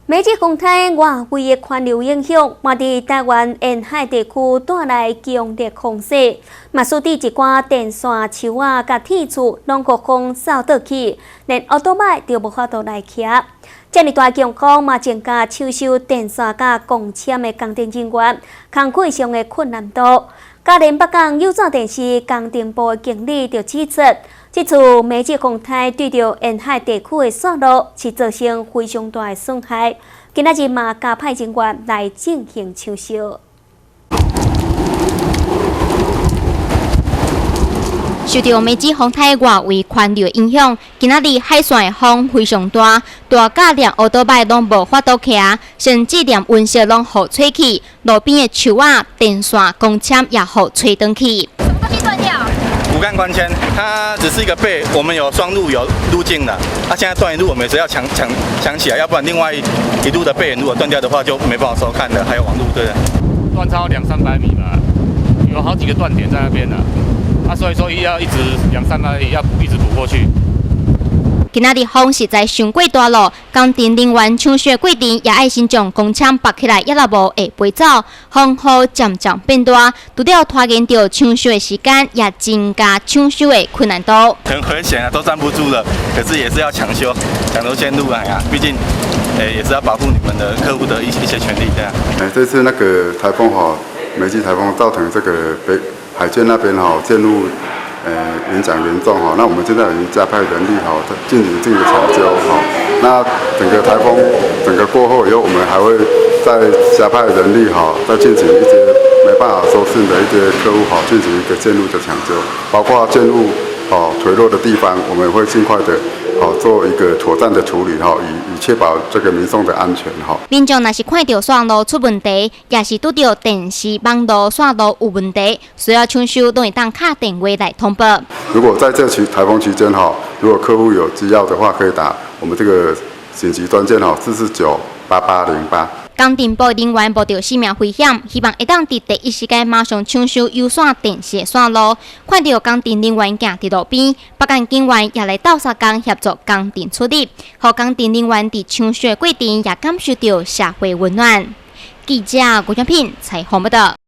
美季风台外围的环流影响，嘛伫台湾沿海地区带来强烈风势，嘛使得一寡电线、树啊、甲铁柱拢各风扫倒去，连奥多麦都无法度来骑。遮尔大强风嘛增加抢修电线甲公车的工程人员工课上的困难度。嘉联北港有线电视工程部的经理就指出，这次美季风台对着沿海地区的线路是造成非常大的损害。今仔日嘛加派人员来进行抢修。受到美季风台外围环流影响，今仔日海线的风非常大，大甲连奥多麦拢无法度骑，甚至连温室拢互吹去，路边的树啊、电线、公车也互吹转去。什么东西断掉？骨干关签，它只是一个背，我们有双路有路径的，它现在断一路，我们也是要抢起来，要不然另外一路的背如果断掉的话，就没办法收看的，还有网路对。断超200-300米吧，有好几个断点在那边呢。所以说要一直200-300米，要一直补过去。今仔日风实在伤过大咯，工程人员抢修过程也爱先将公枪拔起来，也若无会飞走。风雨渐渐变大，除了拖延到抢修的时间，也增加抢修的困难度。很危险啊，都站不住了，可是也是要抢修，抢头线路啊，毕竟，也是要保护你们的客户的一些权利这样。这次那个台风美季台风造成这个海线那边线路影响严重那我们现在已经加派人力进行这个抢修那整个台风过后以后，我们还会再加派人力再进行一些没办法收信的一些客户进行一个线路的抢修，包括线路垂落的地方，我们会尽快的做一个妥善的处理以确保这个民众的安全民众若是看到线路出问题，也是拄到电视网络线路有问题，需要抢修，都会当打电话来通报。如果在这台风期间如果客户有需要的话，可以打我们这个紧急专线449-8808。工程部人员冒着生命危险，希望会当伫第一时间马上抢修有线电视线路。看到工程人员行伫路边，北港警员也来斗相共协助工程处理，互工程人员伫抢修过程也感受到社会温暖。记者郭俊平采访报道。